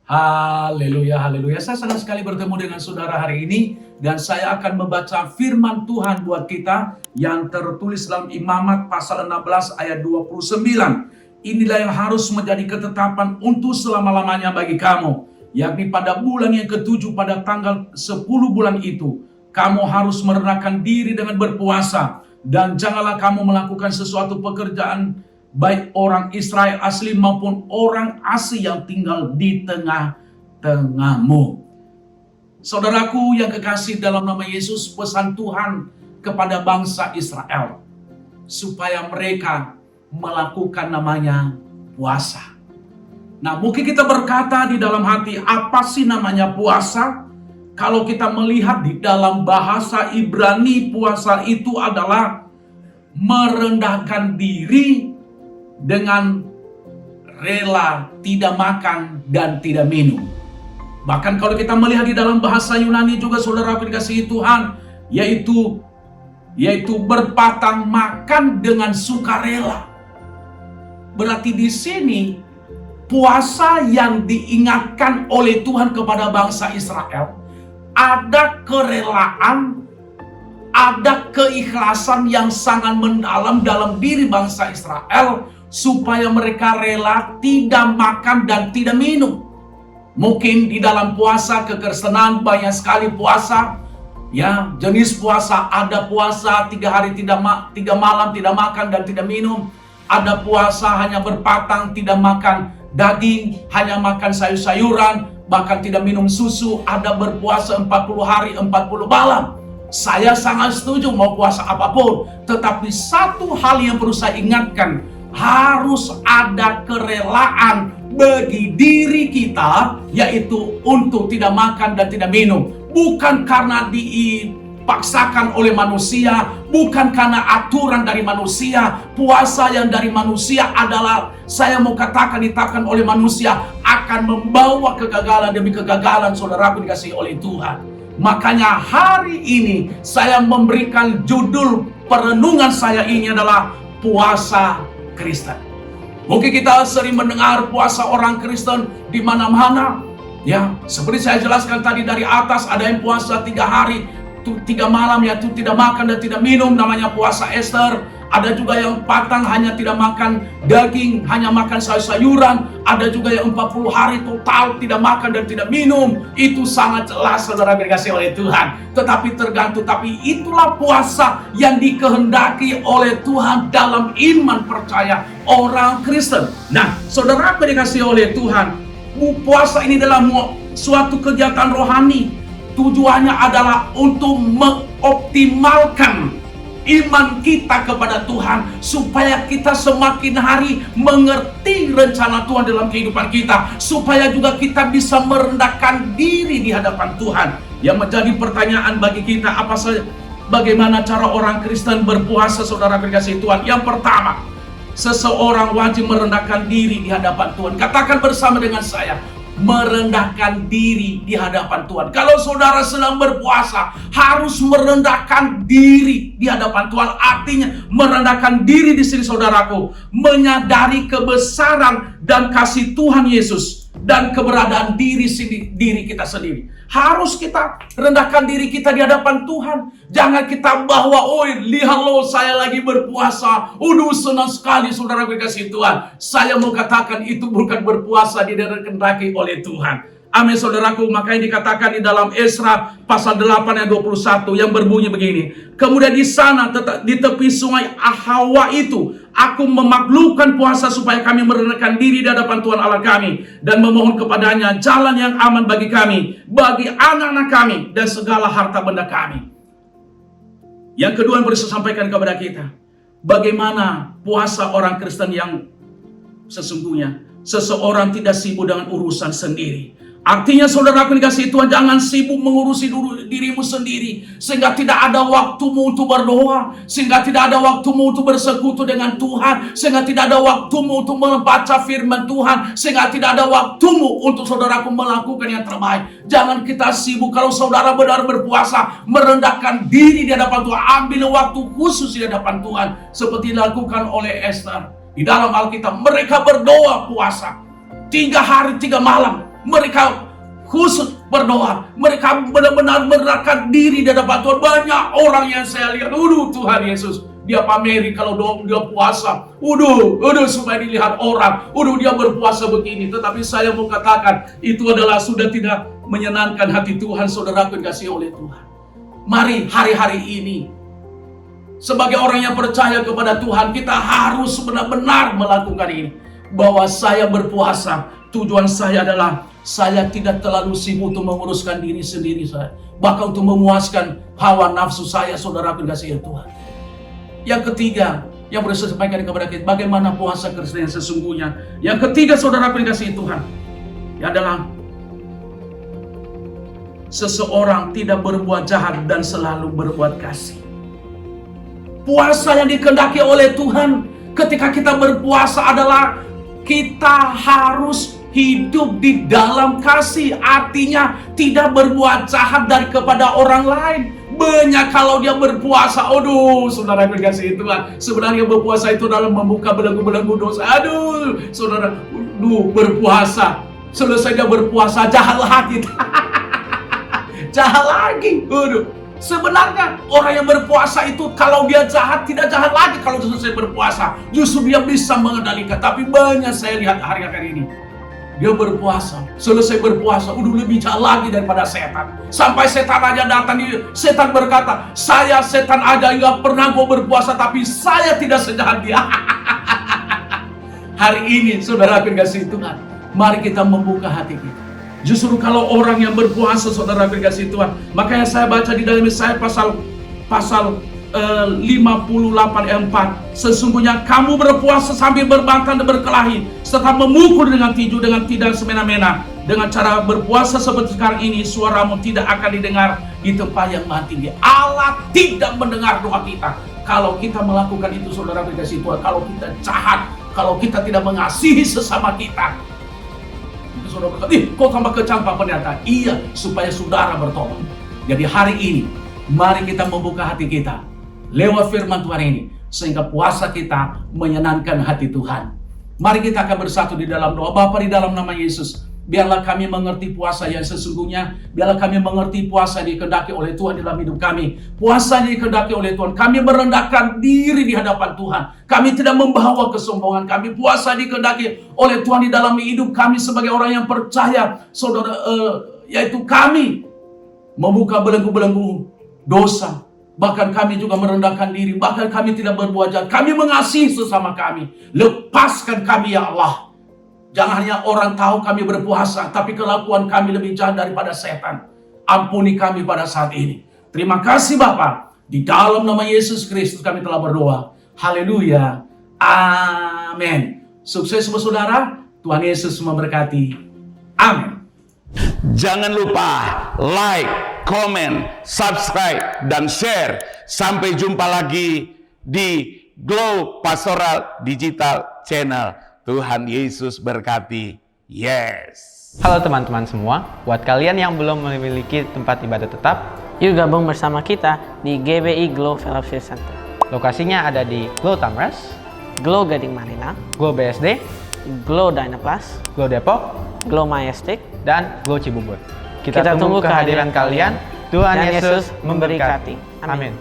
Haleluya, haleluya. Saya senang sekali bertemu dengan saudara hari ini. Dan saya akan membaca firman Tuhan buat kita yang tertulis dalam Imamat pasal 16 ayat 29. Inilah yang harus menjadi ketetapan untuk selama-lamanya bagi kamu. Yakni pada bulan yang ketujuh pada tanggal 10 bulan itu. Kamu harus merendahkan diri dengan berpuasa. Dan janganlah kamu melakukan sesuatu pekerjaan baik orang Israel asli maupun orang asing yang tinggal di tengah-tengahmu. Saudaraku yang kekasih dalam nama Yesus, pesan Tuhan kepada bangsa Israel supaya mereka melakukan namanya puasa. Nah, mungkin kita berkata di dalam hati, apa sih namanya puasa? Kalau kita melihat di dalam bahasa Ibrani, puasa itu adalah merendahkan diri dengan rela tidak makan dan tidak minum. Bahkan kalau kita melihat di dalam bahasa Yunani juga, saudara dikasihi Tuhan, yaitu berpatang makan dengan sukarela. Berarti di sini puasa yang diingatkan oleh Tuhan kepada bangsa Israel, ada kerelaan, ada keikhlasan yang sangat mendalam dalam diri bangsa Israel, supaya mereka rela tidak makan dan tidak minum. Mungkin di dalam puasa kekristenan banyak sekali puasa, ya jenis puasa. Ada puasa 3 hari 3 malam tidak makan dan tidak minum. Ada puasa hanya berpatang, tidak makan daging, hanya makan sayur-sayuran, bahkan tidak minum susu. Ada berpuasa 40 hari 40 malam. Saya sangat setuju mau puasa apapun, tetapi satu hal yang perlu saya ingatkan, harus ada kerelaan bagi diri kita, yaitu untuk tidak makan dan tidak minum. Bukan karena dipaksakan oleh manusia, bukan karena aturan dari manusia. Puasa yang dari manusia adalah, saya mau katakan, ditetapkan oleh manusia, akan membawa kegagalan demi kegagalan, saudaraku dikasihi oleh Tuhan. Makanya hari ini saya memberikan judul perenungan saya ini adalah puasa Kristen. Mungkin kita sering mendengar puasa orang Kristen di mana-mana. Ya, seperti saya jelaskan tadi dari atas, ada yang puasa 3 hari 3 malam, yaitu tidak makan dan tidak minum, namanya puasa Ester. Ada juga yang patang, hanya tidak makan daging, hanya makan sayur-sayuran. Ada juga yang 40 hari total tidak makan dan tidak minum. Itu sangat jelas, saudara dikasihi oleh Tuhan. Tetapi tergantung, tapi itulah puasa yang dikehendaki oleh Tuhan dalam iman percaya orang Kristen. Nah, saudara dikasihi oleh Tuhan, puasa ini adalah suatu kegiatan rohani. Tujuannya adalah untuk mengoptimalkan iman kita kepada Tuhan, supaya kita semakin hari mengerti rencana Tuhan dalam kehidupan kita, supaya juga kita bisa merendahkan diri di hadapan Tuhan. Yang menjadi pertanyaan bagi kita, bagaimana cara orang Kristen berpuasa, saudara dikasihi Tuhan? Yang pertama, seseorang wajib merendahkan diri di hadapan Tuhan. Katakan bersama dengan saya, merendahkan diri di hadapan Tuhan. Kalau saudara sedang berpuasa, harus merendahkan diri di hadapan Tuhan. Artinya merendahkan diri di sini, saudaraku, menyadari kebesaran dan kasih Tuhan Yesus dan keberadaan diri kita sendiri. Harus kita rendahkan diri kita di hadapan Tuhan. Jangan kita bahwa, lihat loh, saya lagi berpuasa. Senang sekali, saudara dikasihi Tuhan. Saya mau katakan itu bukan berpuasa dikehendaki oleh Tuhan. Amin, saudaraku. Makanya dikatakan di dalam Esra pasal 8 ayat 21 yang berbunyi begini. Kemudian di sana di tepi sungai Ahawa itu, aku memaklukkan puasa supaya kami merendahkan diri di hadapan Tuhan Allah kami dan memohon kepadanya jalan yang aman bagi kami, bagi anak-anak kami dan segala harta benda kami. Yang kedua yang perlu saya sampaikan kepada kita, bagaimana puasa orang Kristen yang sesungguhnya. Seseorang tidak sibuk dengan urusan sendiri. Artinya, saudara dikasihi Tuhan, jangan sibuk mengurusi dirimu sendiri, sehingga tidak ada waktumu untuk berdoa, sehingga tidak ada waktumu untuk bersekutu dengan Tuhan, sehingga tidak ada waktumu untuk membaca firman Tuhan, sehingga tidak ada waktumu untuk saudaraku melakukan yang terbaik. Jangan kita sibuk. Kalau saudara benar berpuasa, merendahkan diri di hadapan Tuhan, ambil waktu khusus di hadapan Tuhan, seperti dilakukan oleh Esther. Di dalam Alkitab, mereka berdoa puasa 3 hari 3 malam. Mereka khusus berdoa. Mereka benar-benar merendahkan diri di hadapan Tuhan. Banyak orang yang saya lihat, Tuhan Yesus, dia pameri kalau dia puasa. Supaya dilihat orang. Dia berpuasa begini. Tetapi saya mau katakan, itu adalah sudah tidak menyenangkan hati Tuhan, saudaraku yang dikasihi oleh Tuhan. Mari hari-hari ini, sebagai orang yang percaya kepada Tuhan, kita harus benar-benar melakukan ini. Bahwa saya berpuasa, tujuan saya adalah saya tidak terlalu sibuk untuk menguruskan diri sendiri saya. Bahkan untuk memuaskan hawa nafsu saya, saudaraku yang dikasihi Tuhan. Yang ketiga, yang boleh saya sampaikan kepada kita, bagaimana puasa Kristen yang sesungguhnya. Yang ketiga, saudaraku yang dikasihi Tuhan, adalah seseorang tidak berbuat jahat dan selalu berbuat kasih. Puasa yang dikehendaki oleh Tuhan ketika kita berpuasa adalah kita harus hidup di dalam kasih. Artinya tidak berbuat jahat kepada orang lain. Banyak kalau dia berpuasa, saudara kasih Tuhan, sebenarnya berpuasa itu dalam membuka belenggu-belenggu dosa. Saudara, berpuasa, selesai dia berpuasa, jahat lagi. Jahat lagi. Sebenarnya orang yang berpuasa itu kalau dia jahat, tidak jahat lagi kalau selesai berpuasa. Justru dia bisa mengendalikan. Tapi banyak saya lihat hari-hari ini, dia berpuasa, selesai berpuasa, lebih jahat lagi daripada setan. Sampai setan aja datang, setan berkata, saya setan aja nggak pernah berpuasa, tapi saya tidak sejahat dia. Hari ini, saudara kasih Tuhan, mari kita membuka hati kita. Justru kalau orang yang berpuasa, saudara kasih Tuhan, makanya saya baca di dalam Yesaya pasal 58 ayat 4. Sesungguhnya kamu berpuasa sambil berbantah dan berkelahi, serta memukul dengan tinju dengan tidak semena-mena. Dengan cara berpuasa seperti sekarang ini, suaramu tidak akan didengar di tempat yang maha tinggi. Allah tidak mendengar doa kita kalau kita melakukan itu, saudara kasih Tuhan. Kalau kita jahat, kalau kita tidak mengasihi sesama kita, saudara berkata, kok tambah kecampak pernyataan? Iya, supaya saudara bertobat. Jadi hari ini, mari kita membuka hati kita lewat firman Tuhan ini, sehingga puasa kita menyenangkan hati Tuhan. Mari kita akan bersatu di dalam doa. Bapa, di dalam nama Yesus, biarlah kami mengerti puasa yang sesungguhnya. Biarlah kami mengerti puasa yang dikehendaki oleh Tuhan dalam hidup kami. Puasa yang dikehendaki oleh Tuhan, kami merendahkan diri di hadapan Tuhan. Kami tidak membawa kesombongan. Kami puasa dikehendaki oleh Tuhan di dalam hidup kami sebagai orang yang percaya, saudara, yaitu kami membuka belenggu-belenggu dosa. Bahkan kami juga merendahkan diri. Bahkan kami tidak berbuat jahat. Kami mengasihi sesama kami. Lepaskan kami, ya Allah. Jangan hanya orang tahu kami berpuasa, tapi kelakuan kami lebih jahat daripada setan. Ampuni kami pada saat ini. Terima kasih Bapa. Di dalam nama Yesus Kristus kami telah berdoa. Haleluya. Amin. Sukses semua saudara. Tuhan Yesus memberkati. Amin. Jangan lupa like, comment, subscribe, dan share. Sampai jumpa lagi di Glow Pastoral Digital Channel. Tuhan Yesus berkati. Yes. Halo teman-teman semua, buat kalian yang belum memiliki tempat ibadah tetap, yuk gabung bersama kita di GBI Glow Fellowship Center. Lokasinya ada di Glow Tamres, Glow Gading Marina, Glow BSD, Glow Dynaplas, Glow Depok, Glow Majestic, dan Glow Cibubur. Kita tunggu kehadiran kalian. Tuhan Dan Yesus Yesus memberkati. Amin.